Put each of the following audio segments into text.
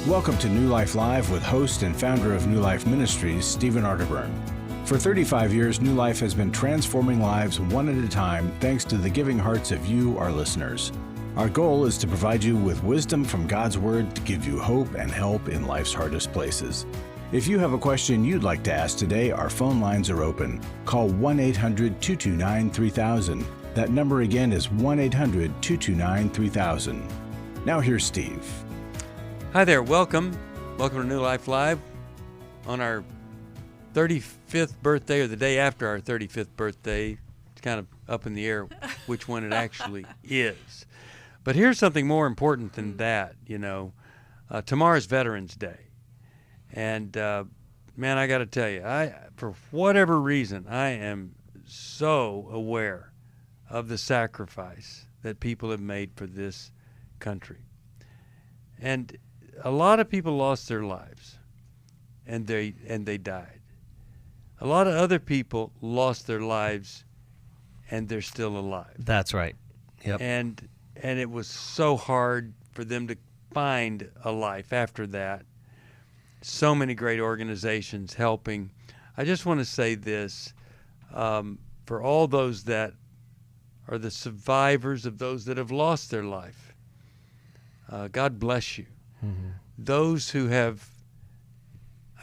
Welcome to New Life Live with host and founder of New Life Ministries, Stephen Arterburn. For 35 years, New Life has been transforming lives one at a time thanks to the giving hearts of you, our listeners. Our goal is to provide you with wisdom from God's Word to give you hope and help in life's hardest places. If you have a question you'd like to ask today, our phone lines are open. Call 1-800-229-3000. That number again is 1-800-229-3000. Now here's Steve. Hi there, welcome to New Life Live on our 35th birthday, or the day after our 35th birthday. It's kind of up in the air which one it actually is. But here's something more important than that, tomorrow's Veterans Day. And man, I got to tell you, for whatever reason, I am so aware of the sacrifice that people have made for this country. And a lot of people lost their lives, and they died. A lot of other people lost their lives, and they're still alive. That's right. Yep. And it was so hard for them to find a life after that. So many great organizations helping. I just want to say this, for all those that are the survivors of those that have lost their life, God bless you. Mm-hmm. Those who have,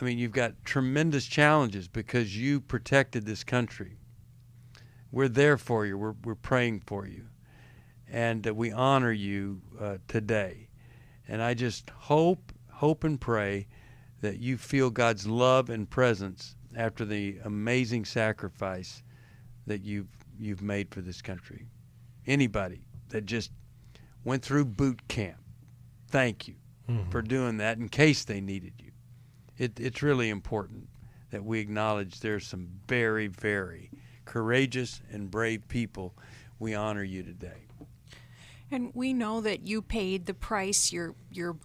you've got tremendous challenges because you protected this country. We're there for you. We're praying for you. And we honor you today. And I just hope and pray that you feel God's love and presence after the amazing sacrifice that you've made for this country. Anybody that just went through boot camp, thank you for doing that in case they needed you. It's really important that we acknowledge there's some very, very courageous and brave people. We honor you today. And we know that you paid the price. Your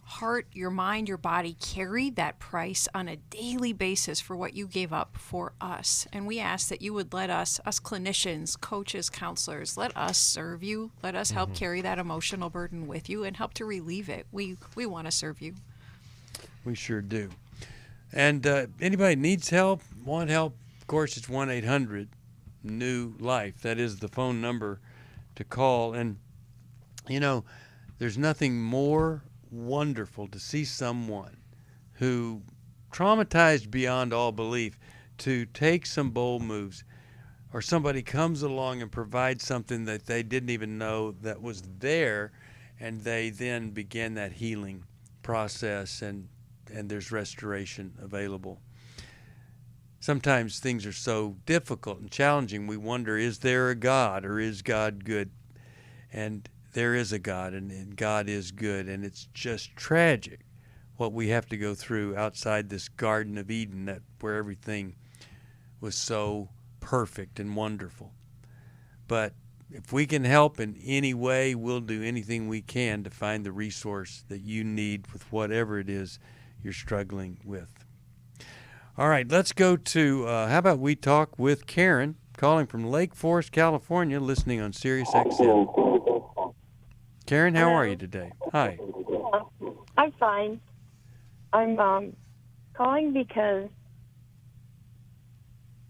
heart, your mind, your body carried that price on a daily basis for what you gave up for us. And we ask that you would let us clinicians, coaches, counselors, let us serve you. Let us help carry that emotional burden with you and help to relieve it. We want to serve you. We sure do. And anybody needs help, want help, of course, it's 1-800-NEW-LIFE. That is the phone number to call. And there's nothing more wonderful to see someone who, traumatized beyond all belief, to take some bold moves, or somebody comes along and provides something that they didn't even know that was there, and they then begin that healing process, and there's restoration available. Sometimes things are so difficult and challenging, we wonder, is there a God, or is God good? And there is a God, and God is good, and it's just tragic what we have to go through outside this Garden of Eden, where everything was so perfect and wonderful. But if we can help in any way, we'll do anything we can to find the resource that you need with whatever it is you're struggling with. All right, let's go to, how about we talk with Karen, calling from Lake Forest, California, listening on Sirius XM. Karen, how are you today? Hi. I'm fine. I'm calling because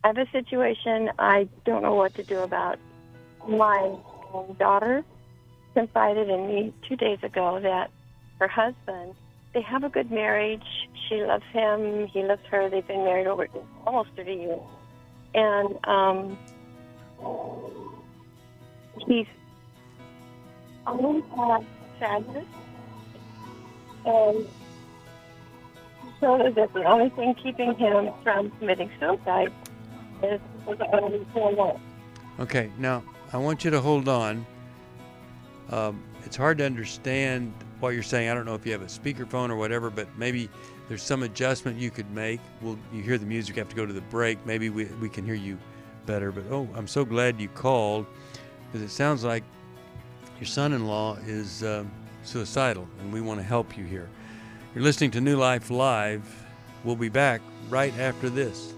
I have a situation I don't know what to do about. My daughter confided in me 2 days ago that her husband, they have a good marriage. She loves him. He loves her. They've been married over almost 30 years. And he's always had sadness, and so that the only thing keeping him from committing suicide is the. Okay, now I want you to hold on. It's hard to understand what you're saying. I don't know if you have a speakerphone or whatever, but maybe there's some adjustment you could make. You hear the music, have to go to the break. Maybe we can hear you better. But I'm so glad you called, because it sounds like your son-in-law is suicidal, and we want to help you here. You're listening to New Life Live. We'll be back right after this.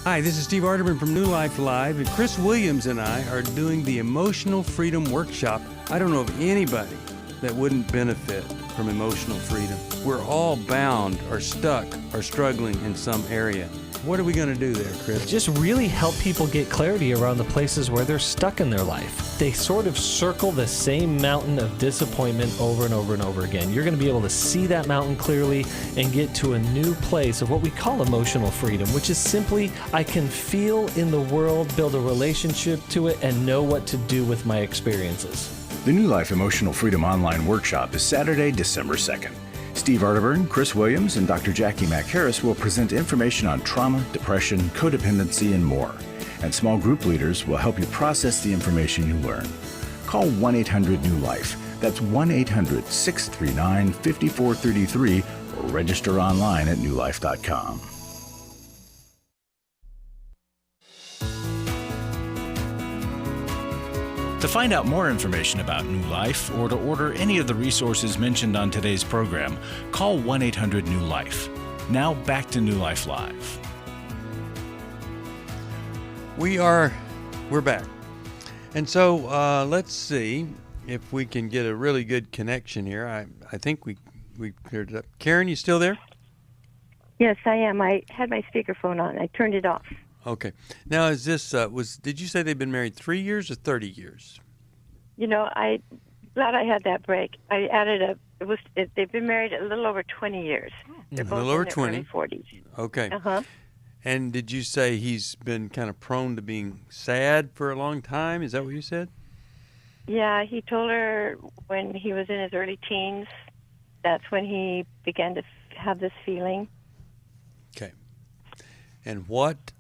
Hi, this is Steve Arterburn from New Life Live, and Chris Williams and I are doing the Emotional Freedom Workshop. I don't know of anybody that wouldn't benefit from emotional freedom. We're all bound or stuck or struggling in some area. What are we going to do there, Chris? Just really help people get clarity around the places where they're stuck in their life. They sort of circle the same mountain of disappointment over and over and over again. You're going to be able to see that mountain clearly and get to a new place of what we call emotional freedom, which is simply I can feel in the world, build a relationship to it, and know what to do with my experiences. The New Life Emotional Freedom Online Workshop is Saturday, December 2nd. Steve Arterburn, Chris Williams, and Dr. Jackie McHarris will present information on trauma, depression, codependency, and more. And small group leaders will help you process the information you learn. Call 1-800-NEW-LIFE. That's 1-800-639-5433 or register online at newlife.com. To find out more information about New Life or to order any of the resources mentioned on today's program, call 1-800-NEW-LIFE. Now back to New Life Live. We're back. And so let's see if we can get a really good connection here. I think we cleared it up. Karen, you still there? Yes, I am. I had my speakerphone on. I turned it off. Okay. Now, is this, did you say they've been married 3 years or 30 years? I glad I had that break. I added they've been married a little over 20 years. They're both a little over in their 20. early 40s. Okay. Uh-huh. And did you say he's been kind of prone to being sad for a long time? Is that what you said? Yeah, he told her when he was in his early teens, that's when he began to have this feeling. Okay. And what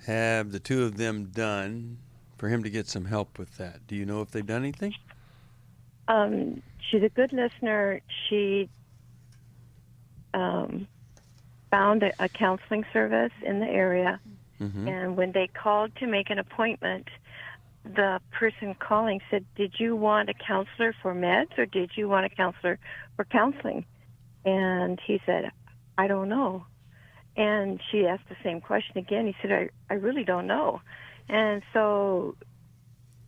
have the two of them done for him to get some help with that? Do you know if they've done anything? She's a good listener. She found a counseling service in the area, and when they called to make an appointment, the person calling said, "Did you want a counselor for meds or did you want a counselor for counseling?" And he said, "I don't know." And she asked the same question again. He said, I really don't know. And so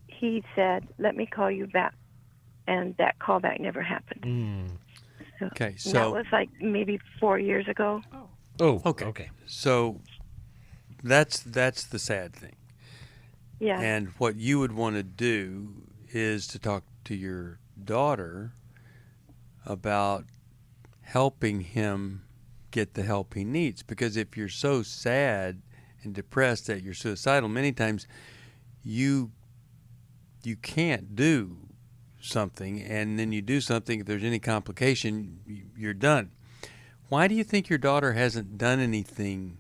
he said, "Let me call you back." And that callback never happened. Okay, so that was like maybe 4 years ago. Oh, okay. So that's the sad thing. Yeah. And what you would want to do is to talk to your daughter about helping him get the help he needs. Because if you're so sad and depressed that you're suicidal, many times you can't do something, and then you do something, if there's any complication, you're done. Why do you think your daughter hasn't done anything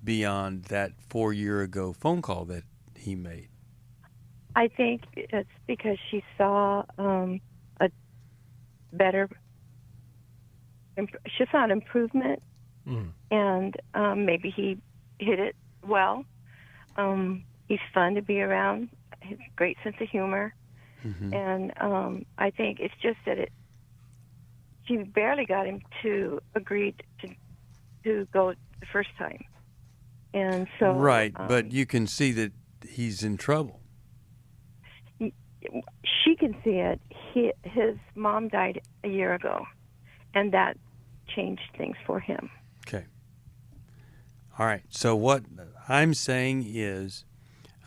beyond that 4 year ago phone call that he made? I think it's because she saw an improvement, and maybe he hit it well. He's fun to be around. His great sense of humor, and I think it's just that she barely got him to agree to go the first time, and so right. But you can see that he's in trouble. She can see it. His mom died a year ago, and that changed things for him. Okay. All right. So what I'm saying is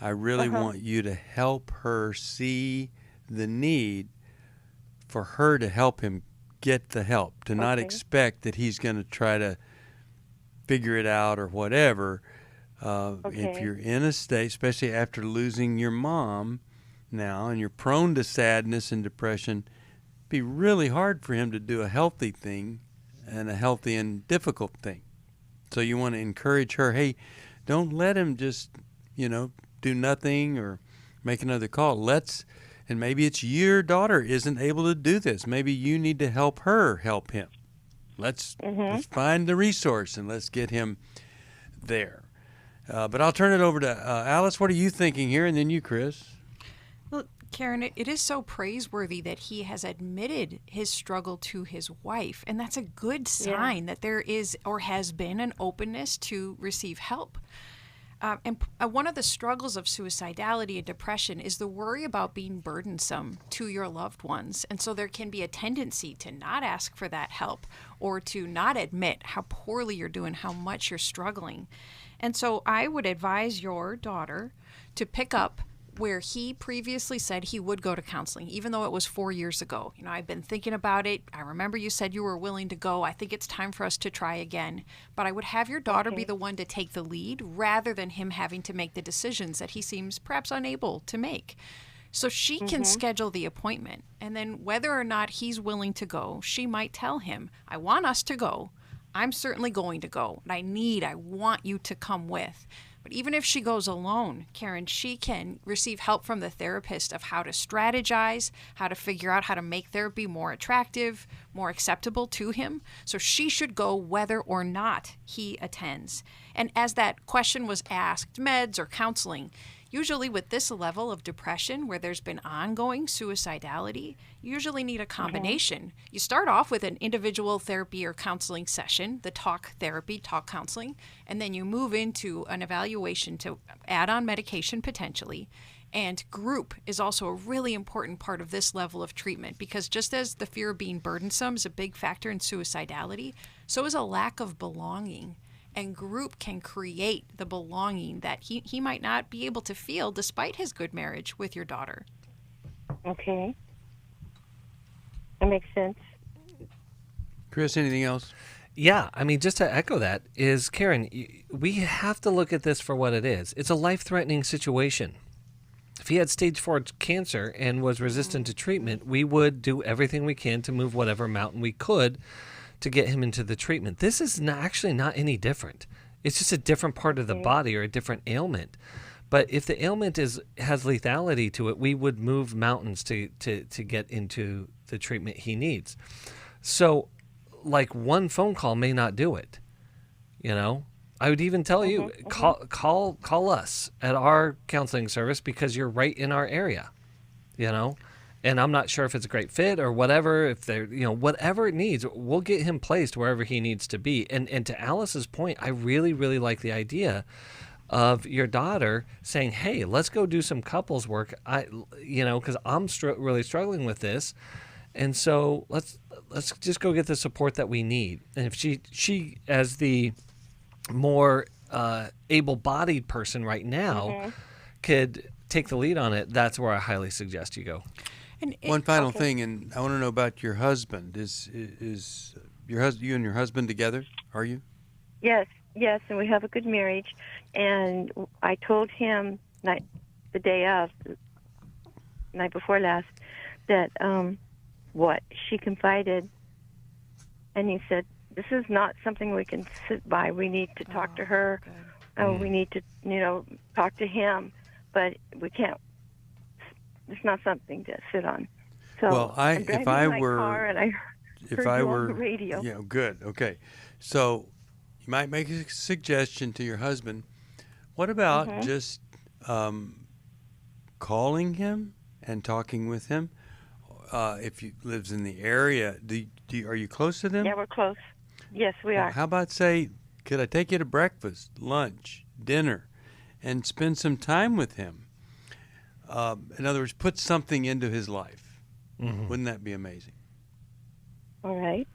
I really want you to help her see the need for her to help him get the help, to not expect that he's going to try to figure it out or whatever. If you're in a state, especially after losing your mom now, and you're prone to sadness and depression, it'd be really hard for him to do a healthy thing and a healthy and difficult thing. So you want to encourage her, hey, don't let him just, do nothing or make another call. And maybe it's your daughter isn't able to do this. Maybe you need to help her help him. Let's find the resource and let's get him there. But I'll turn it over to Alice. What are you thinking here? And then you, Chris. Well, Karen, it is so praiseworthy that he has admitted his struggle to his wife. And that's a good sign that there is or has been an openness to receive help. One of the struggles of suicidality and depression is the worry about being burdensome to your loved ones. And so there can be a tendency to not ask for that help or to not admit how poorly you're doing, how much you're struggling. And so I would advise your daughter to pick up where he previously said he would go to counseling, even though it was 4 years ago. I've been thinking about it. I remember you said you were willing to go. I think it's time for us to try again. But I would have your daughter be the one to take the lead rather than him having to make the decisions that he seems perhaps unable to make. So she can schedule the appointment. And then whether or not he's willing to go, she might tell him, I want us to go. I'm certainly going to go. I want you to come with. But even if she goes alone, Karen, she can receive help from the therapist of how to strategize, how to figure out how to make therapy more attractive, more acceptable to him. So she should go whether or not he attends. And as that question was asked, meds or counseling, usually with this level of depression where there's been ongoing suicidality, you usually need a combination. You start off with an individual therapy or counseling session, the talk therapy, talk counseling, and then you move into an evaluation to add on medication potentially. And group is also a really important part of this level of treatment because just as the fear of being burdensome is a big factor in suicidality, so is a lack of belonging. And group can create the belonging that he might not be able to feel despite his good marriage with your daughter. Okay. That makes sense. Chris, anything else? Yeah, just to echo that is, Karen, we have to look at this for what it is. It's a life-threatening situation. If he had stage 4 cancer and was resistant to treatment, we would do everything we can to move whatever mountain we could to get him into the treatment. This is actually not any different. It's just a different part of the body or a different ailment. But if the ailment has lethality to it, we would move mountains to get into the treatment he needs. So, like, one phone call may not do it. I would even tell you, call us at our counseling service because you're right in our area. And I'm not sure if it's a great fit or whatever, if they're, whatever it needs, we'll get him placed wherever he needs to be. And to Alice's point, I really, really like the idea of your daughter saying, hey, let's go do some couples work, because I'm really struggling with this. And so let's just go get the support that we need. And if she as the more able-bodied person right now could take the lead on it, that's where I highly suggest you go. One final thing, and I want to know about your husband. Is you and your husband together? Are you? Yes, and we have a good marriage. And I told him the day of, night before last, that what she confided, and he said, "This is not something we can sit by. We need to talk to her. We need to, talk to him, but we can't." It's not something to sit on. So well, if I were on the radio. Good. Okay. So you might make a suggestion to your husband. What about just calling him and talking with him? If he lives in the area, are you close to them? Yeah, we're close. Yes, we are. How about say, could I take you to breakfast, lunch, dinner, and spend some time with him? In other words, put something into his life. Wouldn't that be amazing? All right.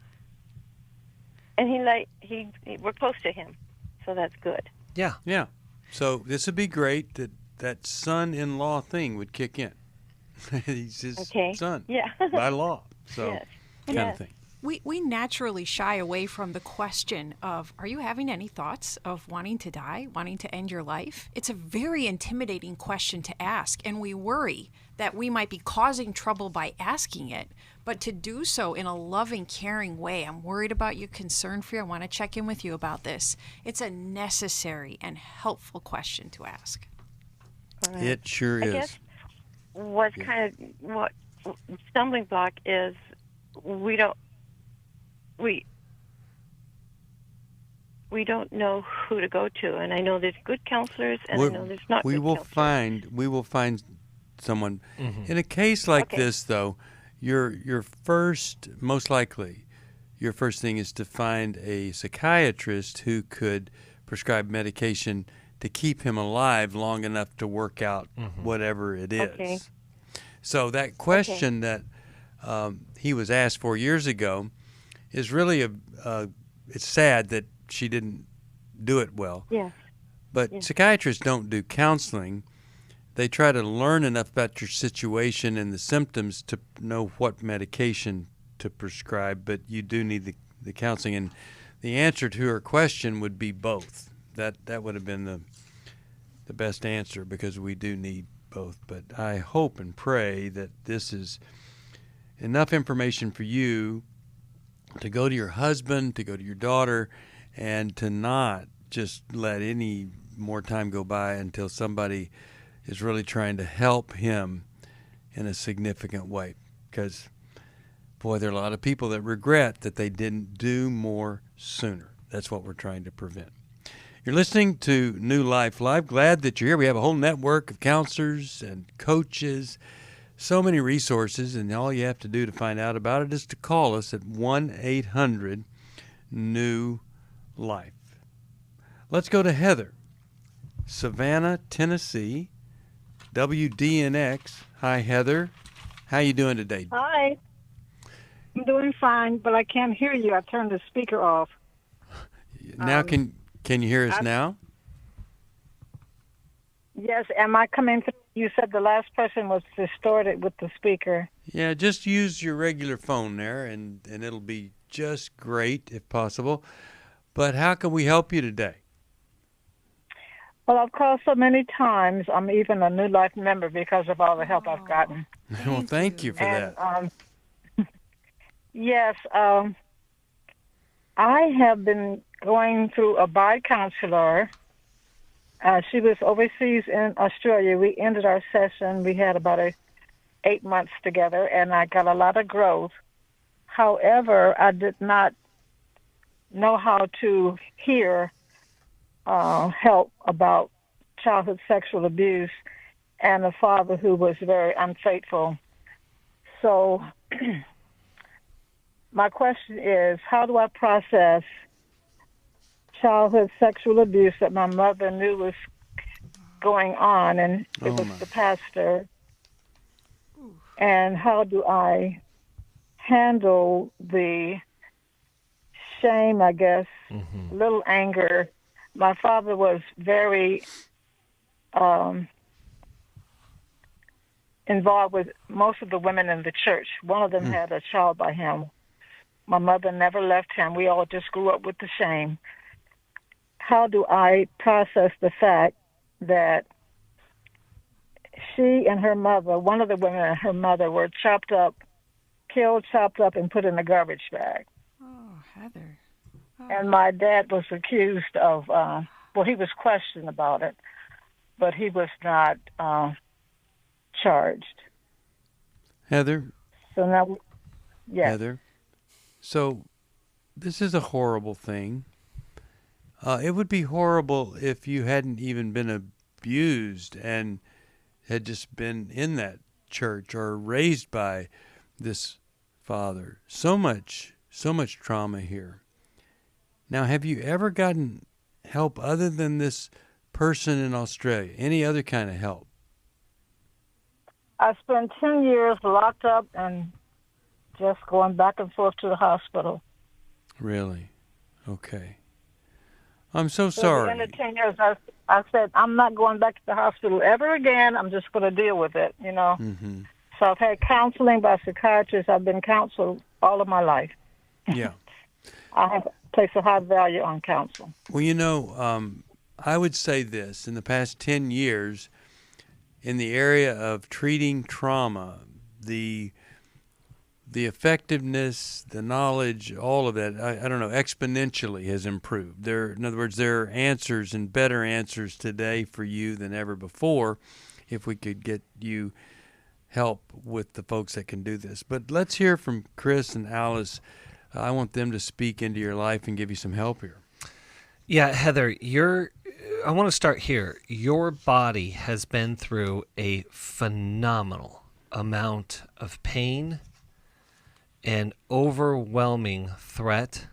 And we're close to him, so that's good. Yeah. Yeah. So this would be great that son-in-law thing would kick in. He's his son by law. So kind of thing. We naturally shy away from the question of, are you having any thoughts of wanting to die, wanting to end your life? It's a very intimidating question to ask, and we worry that we might be causing trouble by asking it, but to do so in a loving, caring way. I'm worried about you, concerned for you, I want to check in with you about this. It's a necessary and helpful question to ask. Right. It sure is. I guess what stumbling block is we don't know who to go to, and I know there's good counselors, and I know there's not. We will find someone. In a case like this, though, your first thing is to find a psychiatrist who could prescribe medication to keep him alive long enough to work out whatever it is. Okay. So that question that he was asked 4 years ago is really it's sad that she didn't do it well. Yes. But psychiatrists don't do counseling. They try to learn enough about your situation and the symptoms to know what medication to prescribe, but you do need the counseling. And the answer to her question would be both. That would have been the best answer, because we do need both. But I hope and pray that this is enough information for you to go to your husband, to go to your daughter, and to not just let any more time go by until somebody is really trying to help him in a significant way. Because, boy, there are a lot of people that regret that they didn't do more sooner. That's what we're trying to prevent. You're listening to New Life Live. Glad that you're here. We have a whole network of counselors and coaches, so many resources, and all you have to do to find out about it is to call us at 1-800-NEW-LIFE. Let's go to Heather, Savannah, Tennessee, WDNX. Hi, Heather. How you doing today? Hi. I'm doing fine, but I can't hear you. I turned the speaker off. Now, can you hear us now? Yes, am I coming through? You said the last person was distorted with the speaker. Yeah, just use your regular phone there, and it'll be just great if possible. But how can we help you today? Well, I've called so many times. I'm even a New Life member because of all the help I've gotten. Well, thank you for that. Yes, I have been going through a bi-counselor. She was overseas in Australia. We ended our session. We had about 8 months together, and I got a lot of growth. However, I did not know how to hear help about childhood sexual abuse and a father who was very unfaithful. So my question is, how do I process childhood sexual abuse that my mother knew was going on, and it was the pastor? And how do I handle the shame, I guess, little anger? My father was very involved with most of the women in the church. One of them had a child by him. My mother never left him. We all just grew up with the shame. How do I process the fact that she and her mother, one of the women and her mother, were chopped up, and put in a garbage bag? Oh, Heather. And my dad was accused of, he was questioned about it, but he was not charged. Heather? So now, yes. Heather? So this is a horrible thing. It would be horrible if you hadn't even been abused and had just been in that church or raised by this father. So much trauma here. Now, have you ever gotten help other than this person in Australia? Any other kind of help? I spent 10 years locked up and just going back and forth to the hospital. Really? Okay. I'm so sorry. At the end of 10 years, I said, I'm not going back to the hospital ever again. I'm just going to deal with it, you know. Mm-hmm. So I've had counseling by psychiatrists. I've been counseled all of my life. Yeah. I have placed a high value on counsel. Well, you know, I would say this. In the past 10 years, in the area of treating trauma, the effectiveness, the knowledge, all of that, I don't know, exponentially has improved. In other words, there are answers and better answers today for you than ever before if we could get you help with the folks that can do this. But let's hear from Chris and Alice. I want them to speak into your life and give you some help here. Yeah, Heather, I want to start here. Your body has been through a phenomenal amount of pain and overwhelming threat,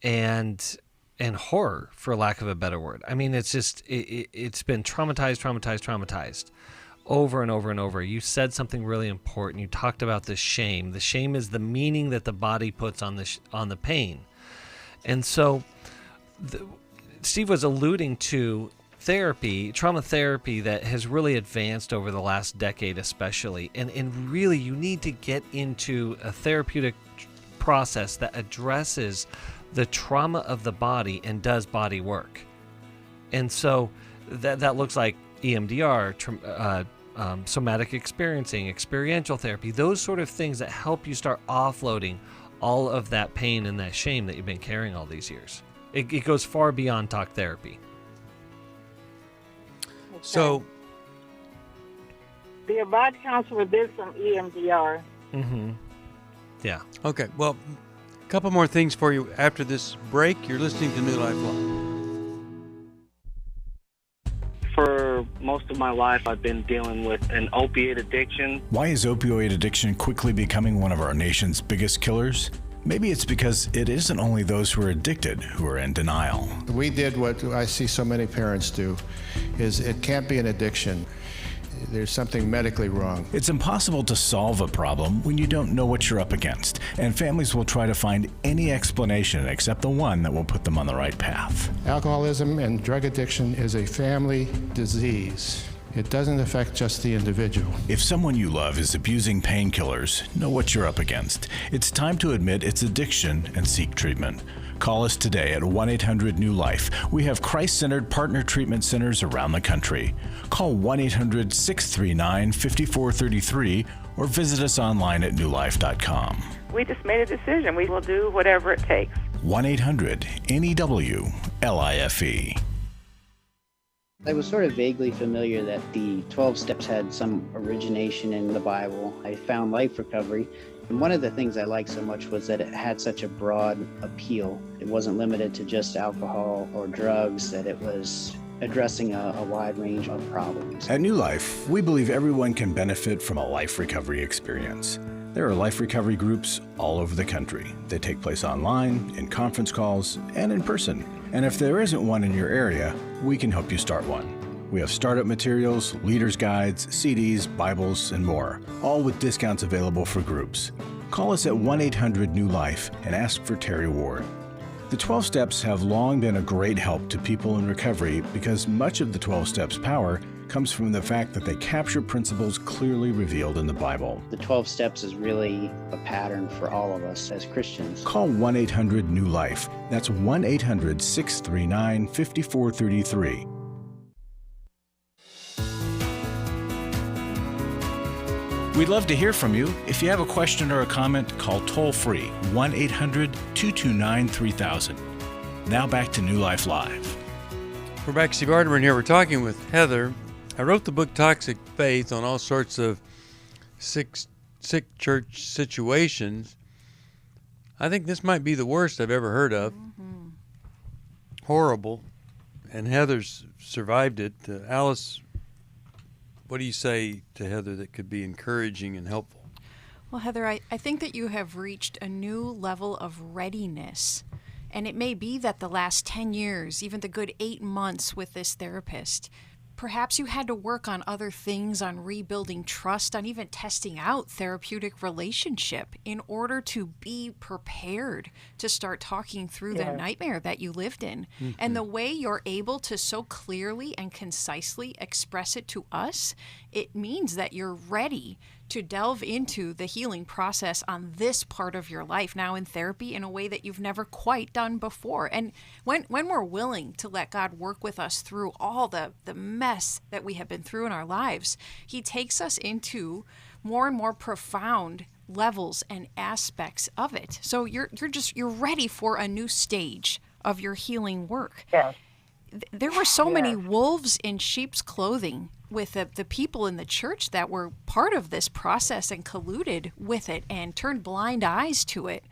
and and horror, for lack of a better word. I mean, it's just, it's been traumatized over and over and over. You said something really important. You talked about the shame. The shame is the meaning that the body puts on the pain. And so Steve was alluding to therapy, trauma therapy, that has really advanced over the last decade especially. And really, you need to get into a therapeutic process that addresses the trauma of the body and does body work. And so that looks like EMDR, somatic experiencing, experiential therapy, those sort of things that help you start offloading all of that pain and that shame that you've been carrying all these years. It goes far beyond talk therapy. Okay. So, The body counselor did some EMDR. Mm-hmm. Yeah. okay, well, a couple more things for you after this break. You're listening to New Life Live. For most of my life, I've been dealing with an opiate addiction. Why is opioid addiction quickly becoming one of our nation's biggest killers? Maybe it's because it isn't only those who are addicted who are in denial. We did what I see so many parents do, is it can't be an addiction. There's something medically wrong. It's impossible to solve a problem when you don't know what you're up against, and families will try to find any explanation except the one that will put them on the right path. Alcoholism and drug addiction is a family disease. It doesn't affect just the individual. If someone you love is abusing painkillers, know what you're up against. It's time to admit it's addiction and seek treatment. Call us today at 1-800-NEW-LIFE. We have Christ-centered partner treatment centers around the country. Call 1-800-639-5433 or visit us online at newlife.com. We just made a decision. We will do whatever it takes. 1-800-NEW-LIFE. I was sort of vaguely familiar that the 12 steps had some origination in the Bible. I found Life Recovery, and one of the things I liked so much was that it had such a broad appeal. It wasn't limited to just alcohol or drugs, that it was addressing a wide range of problems. At New Life, we believe everyone can benefit from a life recovery experience. There are life recovery groups all over the country. They take place online, in conference calls, and in person. And if there isn't one in your area, we can help you start one. We have startup materials, leaders' guides, CDs, Bibles, and more, all with discounts available for groups. Call us at 1-800-NEW-LIFE and ask for Terry Ward. The 12 Steps have long been a great help to people in recovery because much of the 12 Steps' power comes from the fact that they capture principles clearly revealed in the Bible. The 12 steps is really a pattern for all of us as Christians. Call 1-800-NEW-LIFE. That's 1-800-639-5433. We'd love to hear from you. If you have a question or a comment, call toll-free 1-800-229-3000. Now back to New Life Live. We're back. Steve Arterburn here. We're talking with Heather. I wrote the book Toxic Faith on all sorts of sick church situations. I think this might be the worst I've ever heard of. Mm-hmm. Horrible. And Heather's survived it. Alice, what do you say to Heather that could be encouraging and helpful? Well, Heather, I think that you have reached a new level of readiness. And it may be that the last 10 years, even the good 8 months with this therapist, perhaps you had to work on other things, on rebuilding trust, on even testing out therapeutic relationship in order to be prepared to start talking through the nightmare that you lived in. Mm-hmm. And the way you're able to so clearly and concisely express it to us, it means that you're ready to delve into the healing process on this part of your life now in therapy in a way that you've never quite done before. And when we're willing to let God work with us through all the mess that we have been through in our lives, He takes us into more and more profound levels and aspects of it. So you're ready for a new stage of your healing work. Yes. There were so many wolves in sheep's clothing with the people in the church that were part of this process and colluded with it and turned blind eyes to it.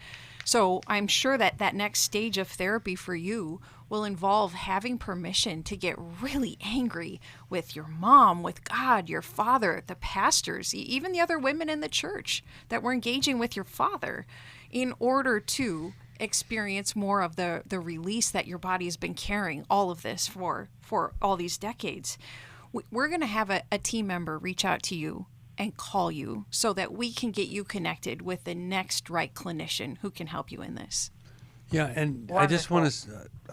So I'm sure that next stage of therapy for you will involve having permission to get really angry with your mom, with God, your father, the pastors, even the other women in the church that were engaging with your father, in order to experience more of the release that your body has been carrying all of this for all these decades, we're going to have a team member reach out to you and call you so that we can get you connected with the next right clinician who can help you in this. Yeah, and Wonderful.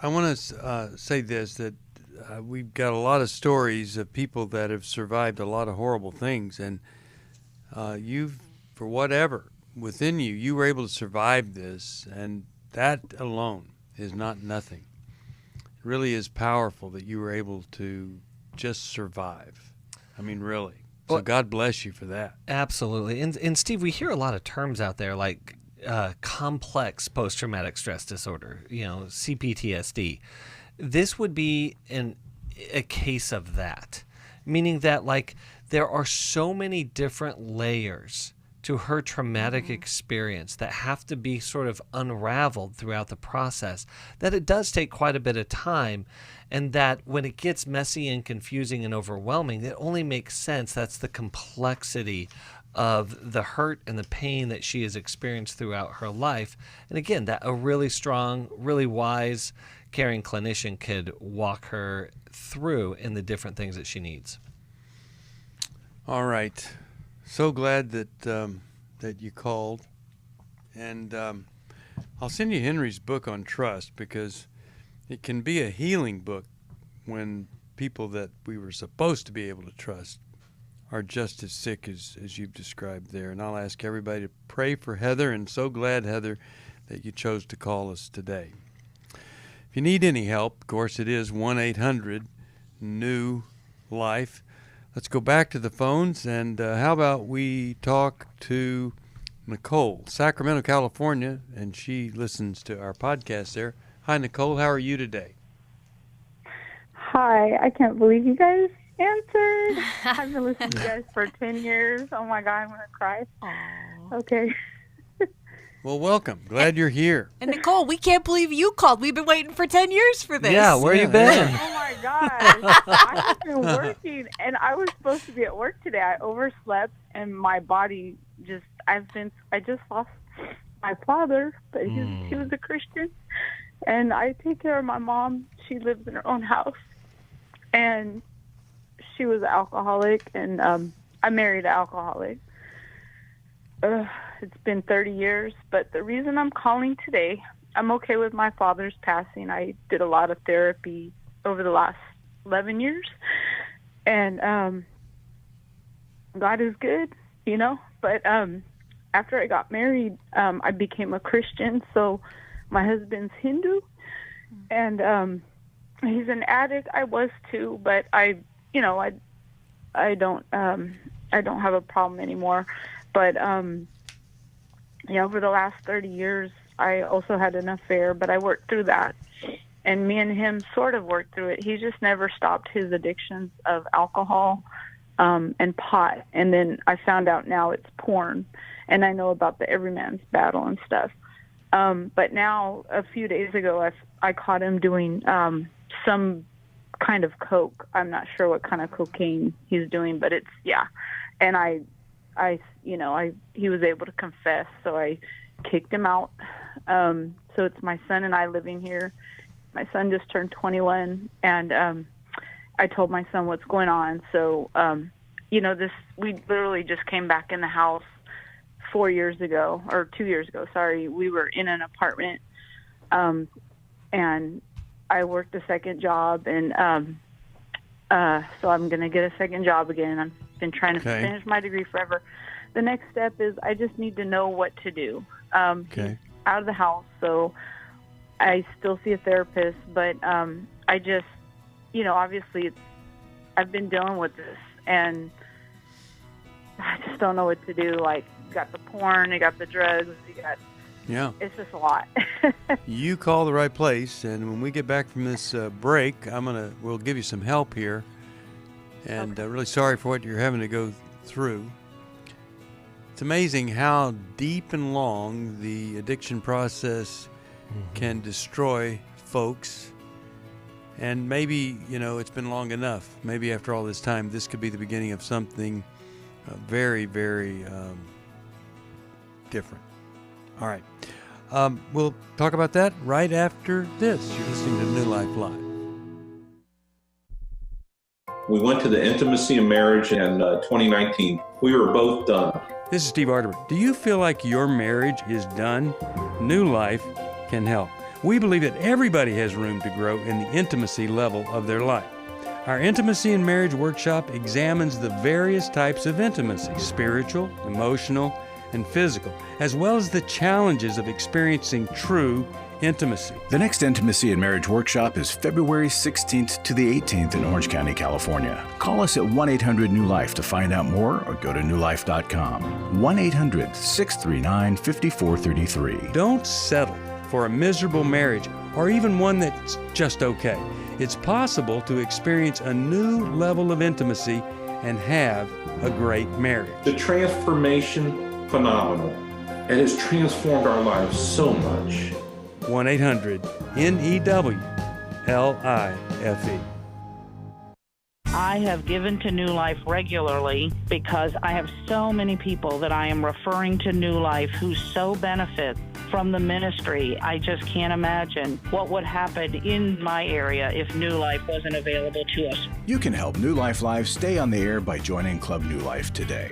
I want to say this, that we've got a lot of stories of people that have survived a lot of horrible things, and you've, for whatever within you, you were able to survive this, and that alone is not nothing. It really is powerful that you were able to just survive. I mean, really. So Well, God bless you for that. Absolutely. And Steve, we hear a lot of terms out there like complex post-traumatic stress disorder, CPTSD. This would be a case of that, meaning that like there are so many different layers to her traumatic experience that have to be sort of unraveled throughout the process, that it does take quite a bit of time, and that when it gets messy and confusing and overwhelming, it only makes sense. That's the complexity of the hurt and the pain that she has experienced throughout her life. And again, that a really strong, really wise, caring clinician could walk her through in the different things that she needs. All right. So glad that you called. And I'll send you Henry's book on trust, because it can be a healing book when people that we were supposed to be able to trust are just as sick as you've described there. And I'll ask everybody to pray for Heather, and so glad, Heather, that you chose to call us today. If you need any help, of course, it is 1-800-NEW-LIFE. Let's go back to the phones, and how about we talk to Nicole, Sacramento, California, and she listens to our podcast there. Hi, Nicole. How are you today? Hi. I can't believe you guys answered. I've been listening to you guys for 10 years. Oh, my God. I'm going to cry. Aww. Okay. Well, welcome. Glad you're here. And Nicole, we can't believe you called. We've been waiting for 10 years for this. Yeah, where you been? Oh, my God. I've been working, and I was supposed to be at work today. I overslept, and my body just, I just lost my father, but he was a Christian. And I take care of my mom. She lives in her own house. And she was an alcoholic, and I married an alcoholic. It's been 30 years, but the reason I'm calling today, I'm okay with my father's passing. I did a lot of therapy over the last 11 years, and God is good, but after I got married, I became a Christian, so my husband's Hindu, and he's an addict. I was too, but I don't have a problem anymore. But over the last 30 years, I also had an affair, but I worked through that. And me and him sort of worked through it. He just never stopped his addictions of alcohol and pot. And then I found out now it's porn. And I know about the everyman's battle and stuff. But now, a few days ago, I caught him doing some kind of coke. I'm not sure what kind of cocaine he's doing, but it's, yeah. And he was able to confess, so I kicked him out. So it's my son and I living here. My son just turned 21, and I told my son what's going on. So, we literally just came back in the house 2 years ago. Sorry. We were in an apartment, and I worked a second job, and so I'm going to get a second job again. I've been trying to finish my degree forever. The next step is I just need to know what to do. He's out of the house, so I still see a therapist, but I just, obviously I've been dealing with this, and I just don't know what to do. Like, you got the porn, you got the drugs, it's just a lot. You call the right place, and when we get back from this break, we'll give you some help here. And really sorry for what you're having to go through. It's amazing how deep and long the addiction process can destroy folks. And maybe, it's been long enough. Maybe after all this time, this could be the beginning of something very, very different. All right. We'll talk about that right after this. You're listening to New Life Live. We went to the Intimacy and Marriage in 2019. We were both done. This is Steve Arterburn. Do you feel like your marriage is done? New Life can help. We believe that everybody has room to grow in the intimacy level of their life. Our Intimacy and Marriage workshop examines the various types of intimacy, spiritual, emotional, and physical, as well as the challenges of experiencing true intimacy. The next Intimacy and Marriage workshop is February 16th to the 18th in Orange County, California. Call us at 1-800-NEW-LIFE to find out more or go to newlife.com. 1-800-639-5433. Don't settle for a miserable marriage or even one that's just okay. It's possible to experience a new level of intimacy and have a great marriage. The transformation, phenomenal. It has transformed our lives so much. 1-800-NEW-LIFE. I have given to New Life regularly because I have so many people that I am referring to New Life who so benefit from the ministry. I just can't imagine what would happen in my area if New Life wasn't available to us. You can help New Life Live stay on the air by joining Club New Life today.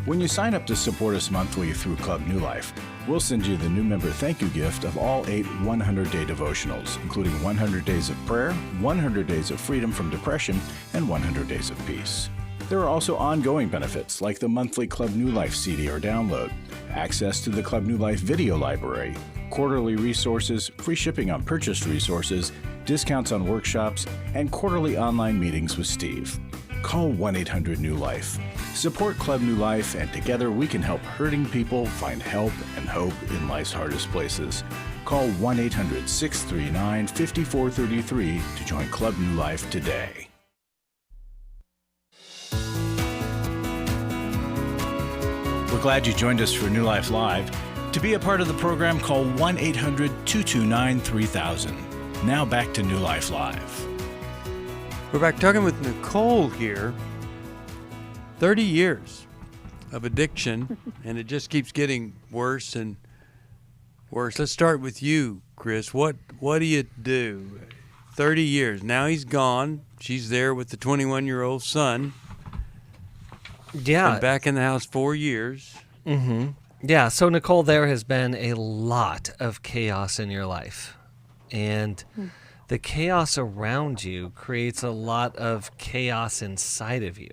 When you sign up to support us monthly through Club New Life, we'll send you the new member thank you gift of all 8 100-day devotionals, including 100 Days of Prayer, 100 Days of Freedom from Depression, and 100 Days of Peace. There are also ongoing benefits like the monthly Club New Life CD or download, access to the Club New Life video library, quarterly resources, free shipping on purchased resources, discounts on workshops, and quarterly online meetings with Steve. Call 1-800-NEW-LIFE. Support Club New Life, and together we can help hurting people find help and hope in life's hardest places. Call 1-800-639-5433 to join Club New Life today. We're glad you joined us for New Life Live. To be a part of the program, call 1-800-229-3000. Now back to New Life Live. We're back talking with Nicole here. 30 years of addiction, and it just keeps getting worse and worse. Let's start with you, Chris. What do you do? 30 years. Now he's gone. She's there with the 21-year-old son. Yeah. Been back in the house 4 years. Mm-hmm. Yeah, so Nicole, there has been a lot of chaos in your life. And the chaos around you creates a lot of chaos inside of you.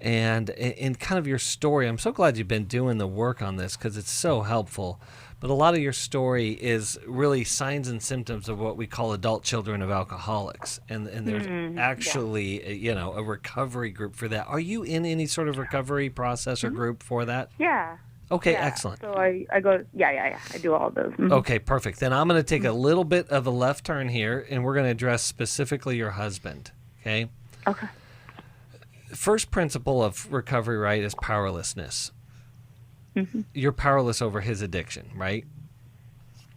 And in kind of your story, I'm so glad you've been doing the work on this because it's so helpful. But a lot of your story is really signs and symptoms of what we call adult children of alcoholics. And there's actually, a recovery group for that. Are you in any sort of recovery process or group for that? Yeah. Okay, yeah. excellent. So I go, I do all of those. Mm-hmm. Okay, perfect. Then I'm going to take a little bit of a left turn here, and we're going to address specifically your husband, okay? Okay. First principle of recovery, right, is powerlessness. Mm-hmm. You're powerless over his addiction, right?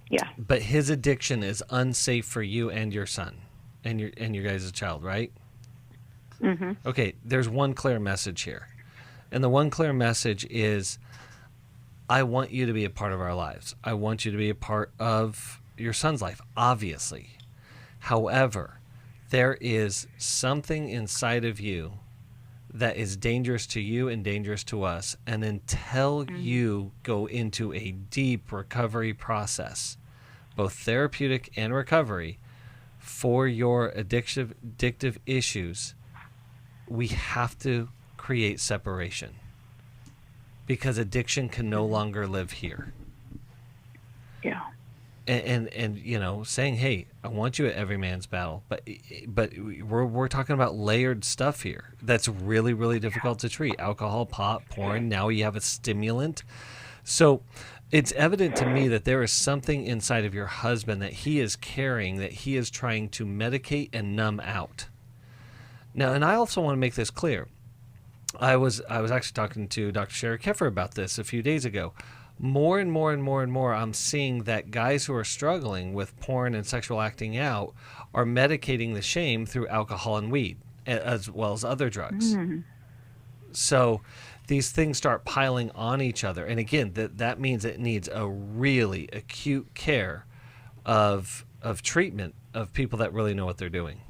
Yeah. But his addiction is unsafe for you and your son and your guys' child, right? Mm-hmm. Okay, there's one clear message here. And the one clear message is, I want you to be a part of our lives. I want you to be a part of your son's life, obviously. However, there is something inside of you that is dangerous to you and dangerous to us. And until you go into a deep recovery process, both therapeutic and recovery, for your addictive issues, we have to create separation. Because addiction can no longer live here. Yeah. And saying, hey, I want you at every man's battle, but we're talking about layered stuff here that's really, really difficult to treat. Alcohol, pot, porn, now you have a stimulant. So it's evident to me that there is something inside of your husband that he is carrying, that he is trying to medicate and numb out. Now, and I also want to make this clear. I was actually talking to Dr. Sherry Keffer about this a few days ago. More and more, I'm seeing that guys who are struggling with porn and sexual acting out are medicating the shame through alcohol and weed, as well as other drugs. Mm-hmm. So these things start piling on each other. And again, that means it needs a really acute care of treatment of people that really know what they're doing.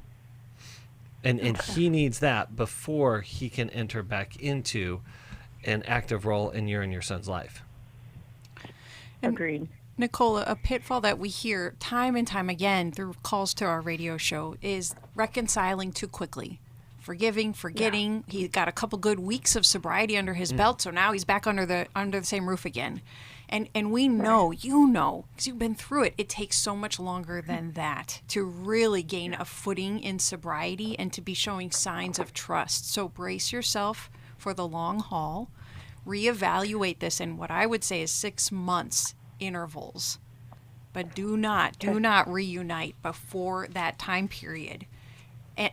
And he needs that before he can enter back into an active role in your son's life. Agreed. Nicole, a pitfall that we hear time and time again through calls to our radio show is reconciling too quickly. Forgiving, forgetting. Yeah. He got a couple good weeks of sobriety under his belt, so now he's back under the same roof again. And we know, you know, because you've been through it, it takes so much longer than that to really gain a footing in sobriety and to be showing signs of trust. So brace yourself for the long haul. Reevaluate this in what I would say is 6 months intervals. But do not reunite before that time period.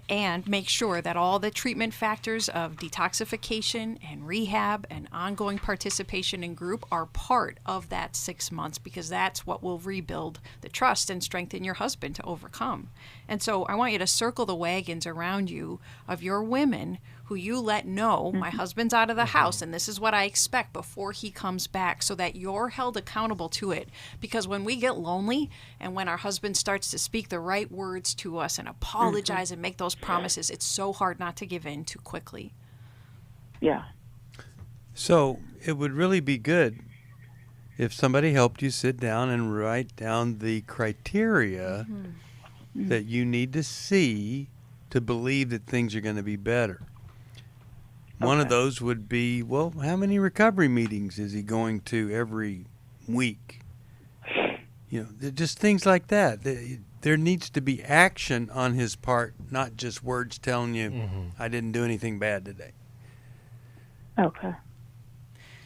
And make sure that all the treatment factors of detoxification and rehab and ongoing participation in group are part of that 6 months, because that's what will rebuild the trust and strengthen your husband to overcome. And so I want you to circle the wagons around you of your women who you let know, my husband's out of the house and this is what I expect before he comes back, so that you're held accountable to it. Because when we get lonely and when our husband starts to speak the right words to us and apologize and make those promises, it's so hard not to give in too quickly. Yeah. So it would really be good if somebody helped you sit down and write down the criteria that you need to see to believe that things are going to be better. One of those would be, well, how many recovery meetings is he going to every week? You know, just things like that. There needs to be action on his part, not just words telling you, I didn't do anything bad today. Okay.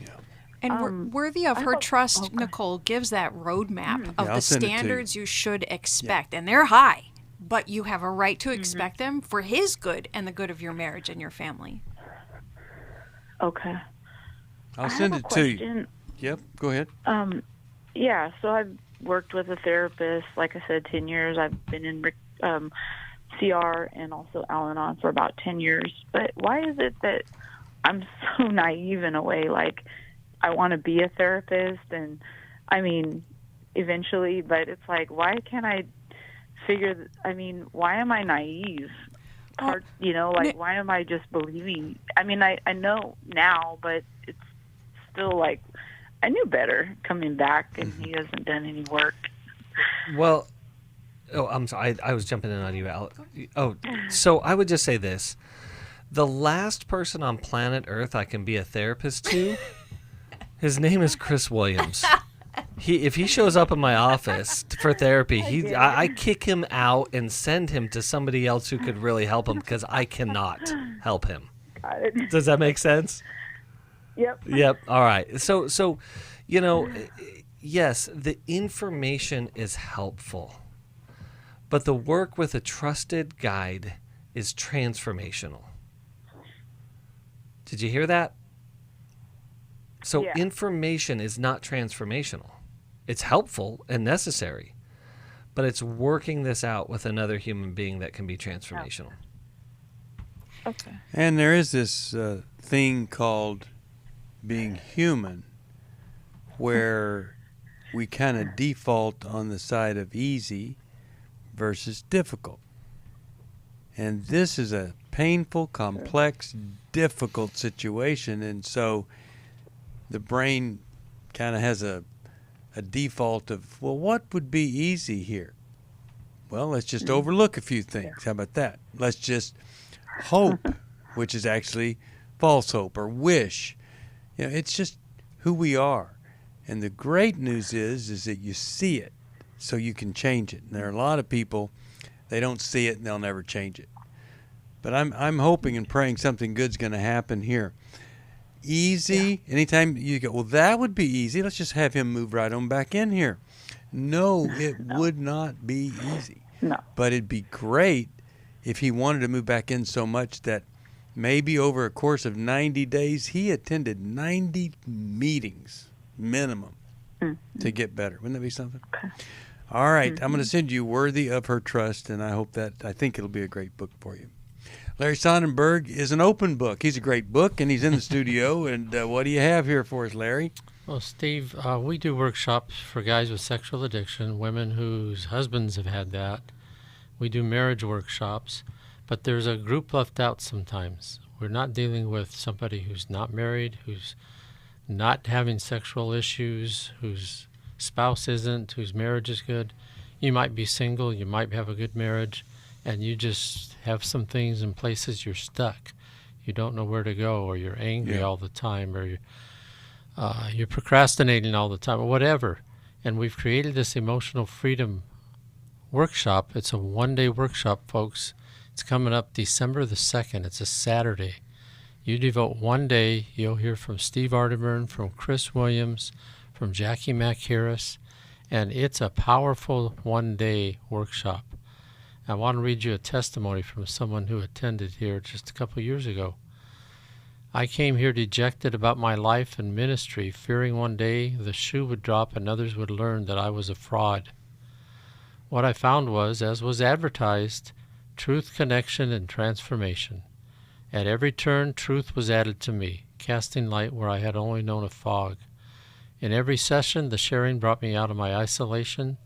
Yeah. And worthy of her trust, Nicole gives that roadmap of the standards you should expect. And they're high, but you have a right to expect them for his good and the good of your marriage and your family. Okay. I'll send it to you. Yep, go ahead. Yeah, so I've worked with a therapist, like I said, 10 years. I've been in CR and also Al-Anon for about 10 years. But why is it that I'm so naive in a way? Like, I want to be a therapist, and I mean, eventually, but it's like, why can't I figure, why am I naive? Why am I just believing? I mean, I know now, but it's still like, I knew better coming back, and he hasn't done any work. Well, I'm sorry, I was jumping in on you, Al. So I would just say this. The last person on planet Earth I can be a therapist to, his name is Chris Williams. If he shows up in my office for therapy, I kick him out and send him to somebody else who could really help him, because I cannot help him. Got it. Does that make sense? Yep. All right. So, yes, the information is helpful, but the work with a trusted guide is transformational. Did you hear that? So information is not transformational. It's helpful and necessary, but it's working this out with another human being that can be transformational. Okay. And there is this thing called being human, where we kind of default on the side of easy versus difficult. And this is a painful, complex, difficult situation, and so the brain kind of has a default of, well, what would be easy here? Well, let's just overlook a few things. How about that? Let's just hope, which is actually false hope, or wish. It's just who we are. And the great news is that you see it, so you can change it. And there are a lot of people, they don't see it and they'll never change it. But I'm hoping and praying something good's going to happen here. Easy. Anytime you go, well, that would be easy. Let's just have him move right on back in here. No, it would not be easy. No. But it'd be great if he wanted to move back in so much that maybe over a course of 90 days, he attended 90 meetings minimum to get better. Wouldn't that be something? Okay. All right. I'm going to send you Worthy of Her Trust, and I think it'll be a great book for you. Larry Sonnenberg is an open book. He's a great book, and he's in the studio. And what do you have here for us, Larry? Well, Steve, we do workshops for guys with sexual addiction, women whose husbands have had that. We do marriage workshops, but there's a group left out sometimes. We're not dealing with somebody who's not married, who's not having sexual issues, whose spouse isn't, whose marriage is good. You might be single, you might have a good marriage, and you just have some things in places you're stuck. You don't know where to go, or you're angry all the time, or you're procrastinating all the time, or whatever. And we've created this emotional freedom workshop. It's a one-day workshop, folks. It's coming up December the 2nd. It's a Saturday. You devote one day. You'll hear from Steve Arterburn, from Chris Williams, from Jackie McHarris, and it's a powerful one-day workshop. I want to read you a testimony from someone who attended here just a couple years ago. I came here dejected about my life and ministry, fearing one day the shoe would drop and others would learn that I was a fraud. What I found was, as was advertised, truth, connection, and transformation. At every turn, truth was added to me, casting light where I had only known a fog. In every session, the sharing brought me out of my isolation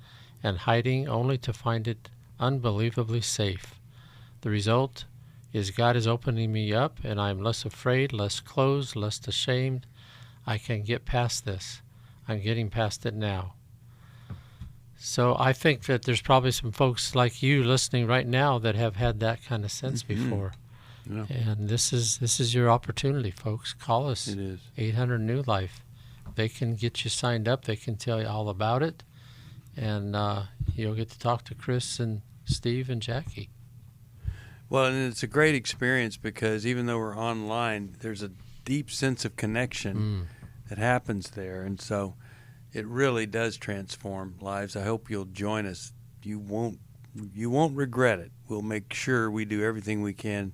and hiding, only to find it unbelievably safe. The result is God is opening me up, and I am less afraid, less closed, less ashamed. I can get past this. I'm getting past it now. So I think that there's probably some folks like you listening right now that have had that kind of sense before. Yeah. And this is your opportunity, folks. Call us. It is. 800 New Life. They can get you signed up. They can tell you all about it. And you'll get to talk to Chris and Steve and Jackie. Well, and it's a great experience because even though we're online, there's a deep sense of connection that happens there. And so it really does transform lives. I hope you'll join us. You won't regret it. We'll make sure we do everything we can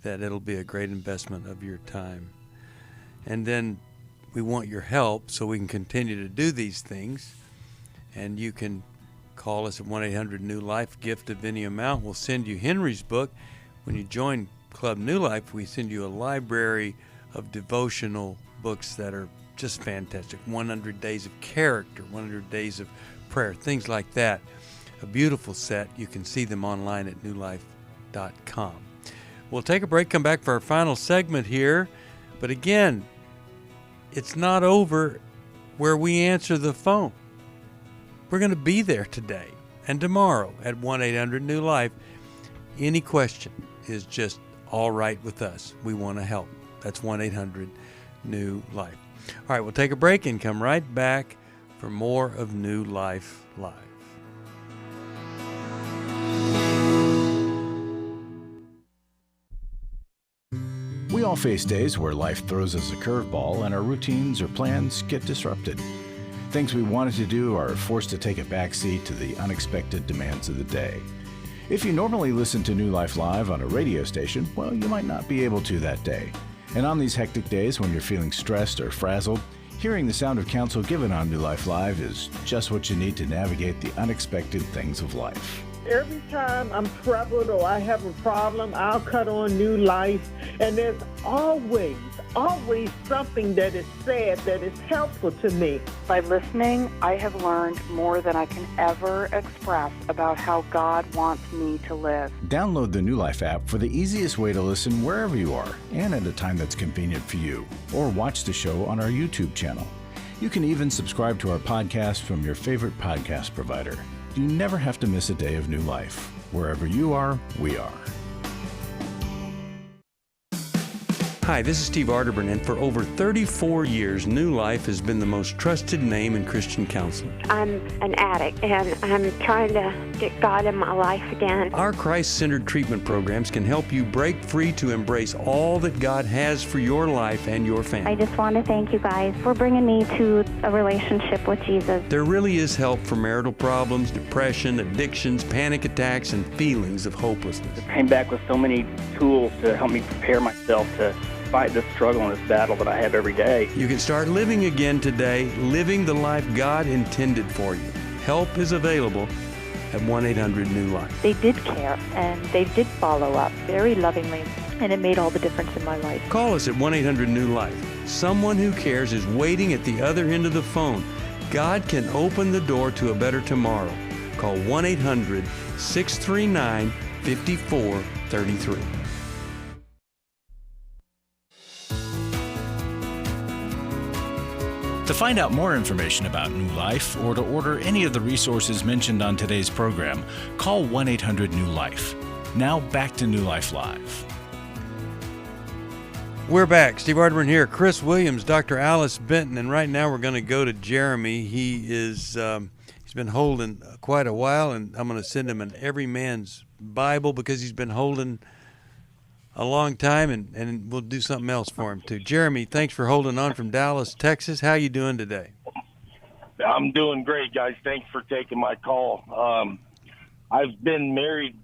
that it'll be a great investment of your time. And then we want your help so we can continue to do these things. And you can call us at 1-800-NEW-LIFE, gift of any amount. We'll send you Henry's book. When you join Club New Life, we send you a library of devotional books that are just fantastic. 100 Days of Character, 100 Days of Prayer, things like that. A beautiful set. You can see them online at newlife.com. We'll take a break, come back for our final segment here. But again, it's not over where we answer the phone. We're going to be there today and tomorrow at 1-800-NEW-LIFE. Any question is just all right with us. We want to help. That's 1-800-NEW-LIFE. All right, we'll take a break and come right back for more of New Life Live. We all face days where life throws us a curveball and our routines or plans get disrupted. Things we wanted to do are forced to take a backseat to the unexpected demands of the day. If you normally listen to New Life Live on a radio station, well, you might not be able to that day. And on these hectic days when you're feeling stressed or frazzled, hearing the sound of counsel given on New Life Live is just what you need to navigate the unexpected things of life. Every time I'm troubled or I have a problem, I'll cut on New Life, and there's always something that is said that is helpful to me. By listening, I have learned more than I can ever express about how God wants me to live. Download the New Life app for the easiest way to listen wherever you are and at a time that's convenient for you, or watch the show on our YouTube channel. You can even subscribe to our podcast from your favorite podcast provider. You never have to miss a day of New Life. Wherever you are, we are. Hi, this is Steve Arterburn, and for over 34 years, New Life has been the most trusted name in Christian counseling. I'm an addict, and I'm trying to get God in my life again. Our Christ-centered treatment programs can help you break free to embrace all that God has for your life and your family. I just want to thank you guys for bringing me to a relationship with Jesus. There really is help for marital problems, depression, addictions, panic attacks, and feelings of hopelessness. I came back with so many tools to help me prepare myself to fight this struggle and this battle that I have every day. You can start living again today, living the life God intended for you. Help is available at 1-800-NEW-LIFE. They did care, and they did follow up very lovingly, and it made all the difference in my life. Call us at 1-800-NEW-LIFE. Someone who cares is waiting at the other end of the phone. God can open the door to a better tomorrow. Call 1-800-639-5433. To find out more information about New Life or to order any of the resources mentioned on today's program, call 1-800-NEW-LIFE. Now back to New Life Live. We're back. Steve Arterburn here, Chris Williams, Dr. Alice Benton, and right now we're going to go to Jeremy. He's been holding quite a while, and I'm going to send him an Every Man's Bible because he's been holding a long time, and we'll do something else for him too. Jeremy, thanks for holding on from Dallas, Texas. How you doing today? I'm doing great, guys. Thanks for taking my call. I've been married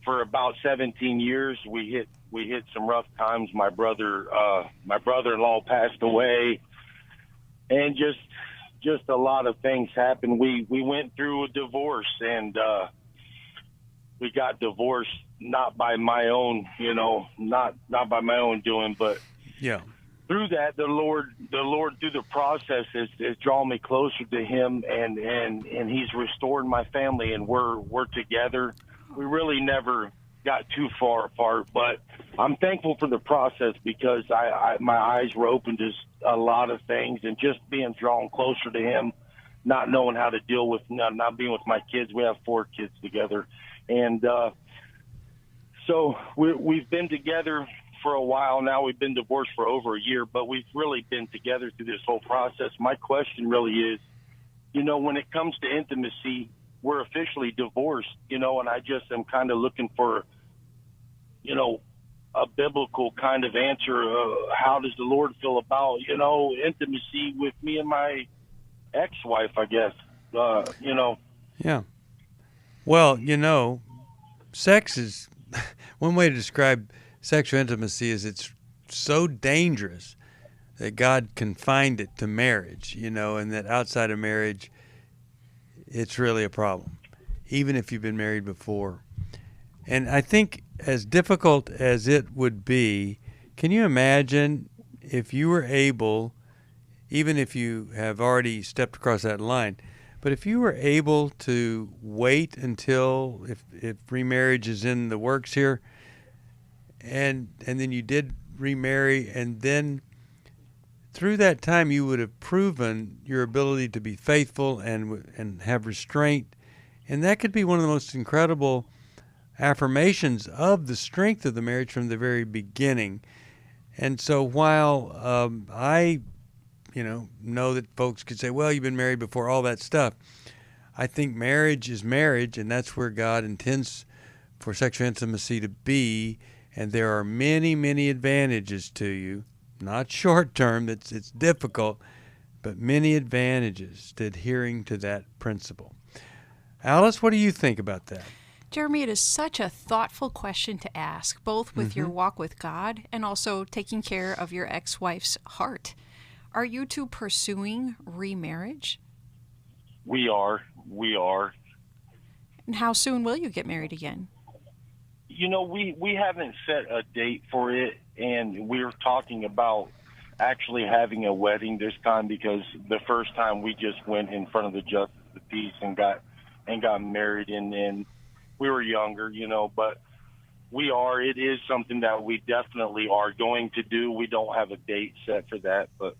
for about 17 years. We hit some rough times. My brother-in-law passed away, and just a lot of things happened. We went through a divorce, and we got divorced not by my own, not by my own doing, but yeah. Through that, the Lord through the process has drawn me closer to Him, and He's restored my family, and we're together. We really never got too far apart, but I'm thankful for the process because my eyes were opened to a lot of things, and just being drawn closer to Him, not knowing how to deal with not being with my kids. We have 4 kids together, and so we've been together for a while now. We've been divorced for over a year, but we've really been together through this whole process. My question really is, when it comes to intimacy, we're officially divorced, and I just am kind of looking for, a biblical kind of answer. How does the Lord feel about, intimacy with me and my ex-wife, I guess, Yeah. Well, sex is, one way to describe sexual intimacy is it's so dangerous that God confined it to marriage, and that outside of marriage, it's really a problem, even if you've been married before. And I think as difficult as it would be, can you imagine if you were able, even if you have already stepped across that line, but if you were able to wait until, if remarriage is in the works here, and then you did remarry, and then through that time you would have proven your ability to be faithful and have restraint, and that could be one of the most incredible affirmations of the strength of the marriage from the very beginning. And so while I know that folks could say, well, you've been married before, all that stuff, I think marriage is marriage, and that's where God intends for sexual intimacy to be. And there are many, many advantages to you, not short term, it's difficult, but many advantages to adhering to that principle. Alice, what do you think about that? Jeremy, it is such a thoughtful question to ask, both with your walk with God and also taking care of your ex-wife's heart. Are you two pursuing remarriage? We are. And how soon will you get married again? We haven't set a date for it, and we're talking about actually having a wedding this time, because the first time we just went in front of the justice of the peace and got married, and we were younger, but it is something that we definitely are going to do. We don't have a date set for that, but.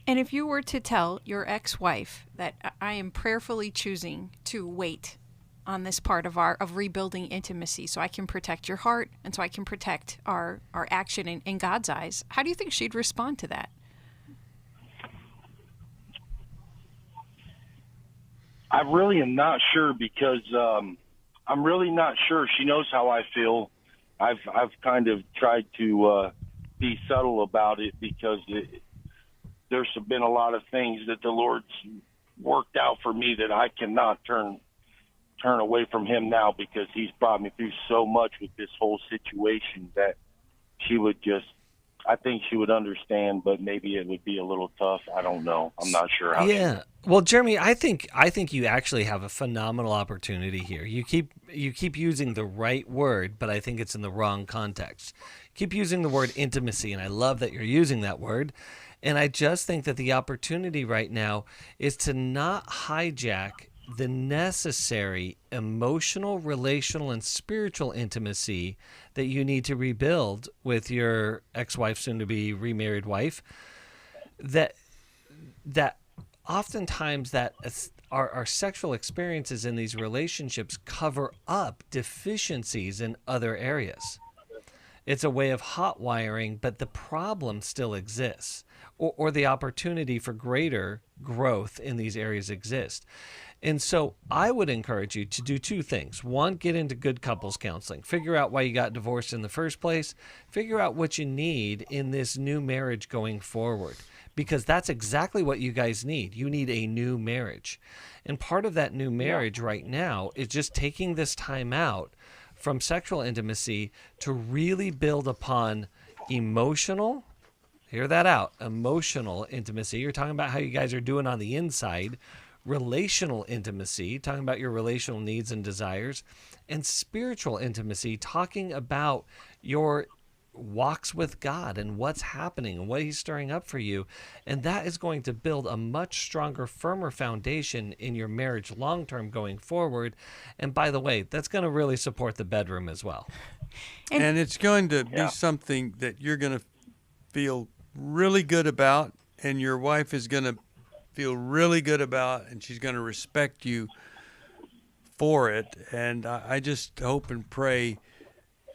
And if you were to tell your ex-wife that I am prayerfully choosing to wait on this part of rebuilding intimacy so I can protect your heart and so I can protect our action in God's eyes, how do you think she'd respond to that? I really am not sure, because I'm really not sure. She knows how I feel. I've kind of tried to be subtle about it, because there's been a lot of things that the Lord's worked out for me that I cannot turn away from Him now, because He's brought me through so much with this whole situation that she would just, I think she would understand, but maybe it would be a little tough. I don't know. I'm not sure how. Yeah. Well, Jeremy, I think you actually have a phenomenal opportunity here. You keep using the right word, but I think it's in the wrong context. Keep using the word intimacy, and I love that you're using that word. And I just think that the opportunity right now is to not hijack the necessary emotional, relational, and spiritual intimacy that you need to rebuild with your ex-wife, soon-to-be remarried wife. That oftentimes that our sexual experiences in these relationships cover up deficiencies in other areas. It's a way of hot wiring, but the problem still exists, or the opportunity for greater growth in these areas exists. And so I would encourage you to do two things. One, get into good couples counseling. Figure out why you got divorced in the first place. Figure out what you need in this new marriage going forward, because that's exactly what you guys need. You need a new marriage. And part of that new marriage right now is just taking this time out from sexual intimacy to really build upon emotional, hear that out, emotional intimacy. You're talking about how you guys are doing on the inside. Relational intimacy, talking about your relational needs and desires, and spiritual intimacy, talking about your walks with God and what's happening and what he's stirring up for you. And that is going to build a much stronger, firmer foundation in your marriage long-term going forward. And by the way, that's going to really support the bedroom as well. And it's going to be something that you're going to feel really good about, and your wife is going to feel really good about, and she's going to respect you for it. And I just hope and pray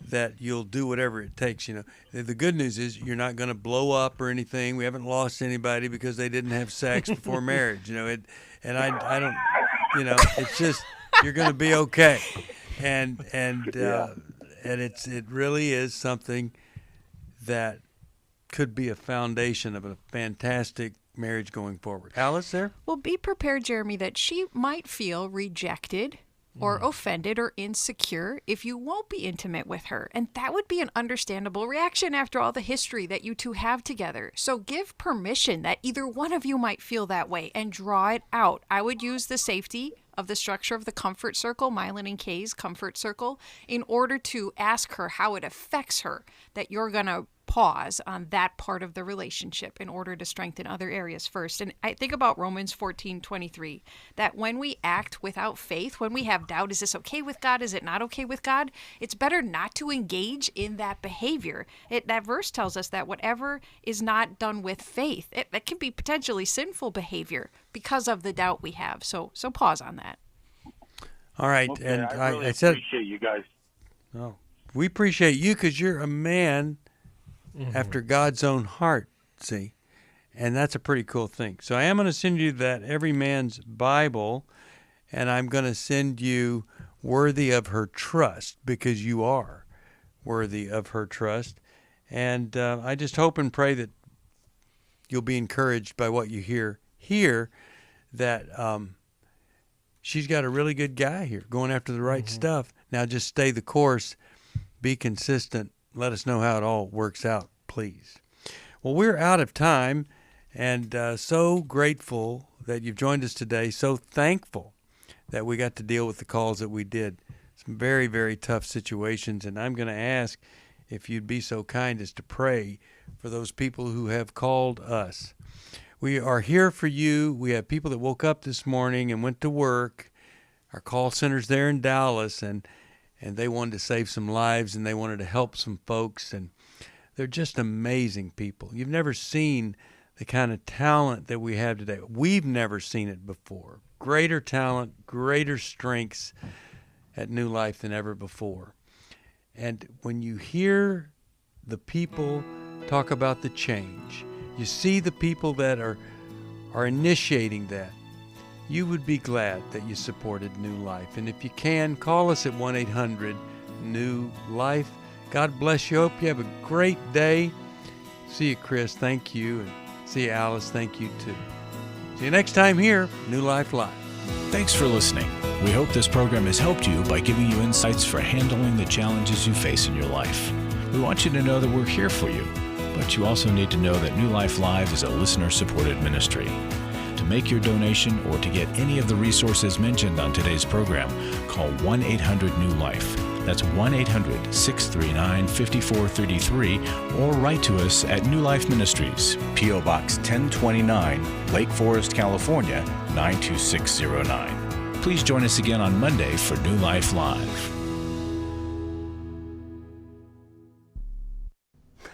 that you'll do whatever it takes. You know, the good news is you're not going to blow up or anything. We haven't lost anybody because they didn't have sex before marriage. You know, I don't. You know, it's just you're going to be okay. And it really is something that could be a foundation of a fantastic marriage going forward. Alice, there? Well, be prepared, Jeremy, that she might feel rejected or offended or insecure if you won't be intimate with her. And that would be an understandable reaction after all the history that you two have together. So give permission that either one of you might feel that way and draw it out. I would use the safety of the structure of the comfort circle, Mylan and Kay's comfort circle, in order to ask her how it affects her that you're going to pause on that part of the relationship in order to strengthen other areas first. And I think about Romans 14:23, that when we act without faith, when we have doubt, is this okay with God? Is it not okay with God? It's better not to engage in that behavior. That verse tells us that whatever is not done with faith, that can be potentially sinful behavior because of the doubt we have. So pause on that. All right. Okay, and I really I said, appreciate you guys. Oh, we appreciate you because you're a man after God's own heart, see? And that's a pretty cool thing. So I am going to send you that Every Man's Bible, and I'm going to send you Worthy of Her Trust, because you are worthy of her trust. And I just hope and pray that you'll be encouraged by what you hear here, that she's got a really good guy here going after the right stuff. Now just stay the course, be consistent. Let us know how it all works out, please. Well, we're out of time, and so grateful that you've joined us today. So thankful that we got to deal with the calls that we did. Some very, very tough situations, and I'm going to ask if you'd be so kind as to pray for those people who have called us. We are here for you. We have people that woke up this morning and went to work. Our call center's there in Dallas, and they wanted to save some lives, and they wanted to help some folks, and they're just amazing people. You've never seen the kind of talent that we have today. We've never seen it before. Greater talent, greater strengths at New Life than ever before. And when you hear the people talk about the change, you see the people that are initiating that, you would be glad that you supported New Life. And if you can, call us at 1-800-NEW-LIFE. God bless you. Hope you have a great day. See you, Chris. Thank you. And see you, Alice. Thank you, too. See you next time here, New Life Live. Thanks for listening. We hope this program has helped you by giving you insights for handling the challenges you face in your life. We want you to know that we're here for you. But you also need to know that New Life Live is a listener-supported ministry. To make your donation or to get any of the resources mentioned on today's program, call 1-800-NEW-LIFE. That's 1-800-639-5433, or write to us at New Life Ministries, P.O. Box 1029, Lake Forest, California, 92609. Please join us again on Monday for New Life Live.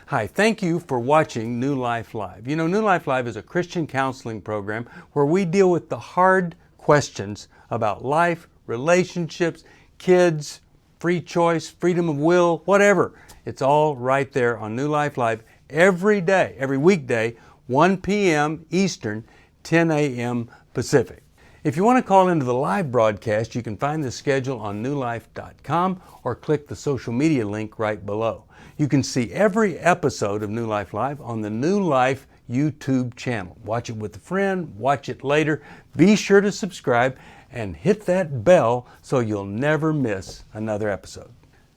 Hi, thank you for watching New Life Live. You know, New Life Live is a Christian counseling program where we deal with the hard questions about life, relationships, kids, free choice, freedom of will, whatever. It's all right there on New Life Live every day, every weekday, 1 p.m. Eastern, 10 a.m. Pacific. If you want to call into the live broadcast, you can find the schedule on newlife.com or click the social media link right below. You can see every episode of New Life Live on the New Life YouTube channel. Watch it with a friend, watch it later. Be sure to subscribe and hit that bell so you'll never miss another episode.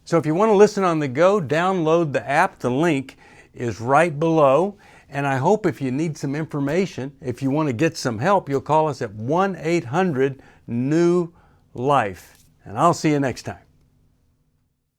So if you want to listen on the go, download the app. The link is right below. And I hope if you need some information, if you want to get some help, you'll call us at 1-800-NEW-LIFE. And I'll see you next time.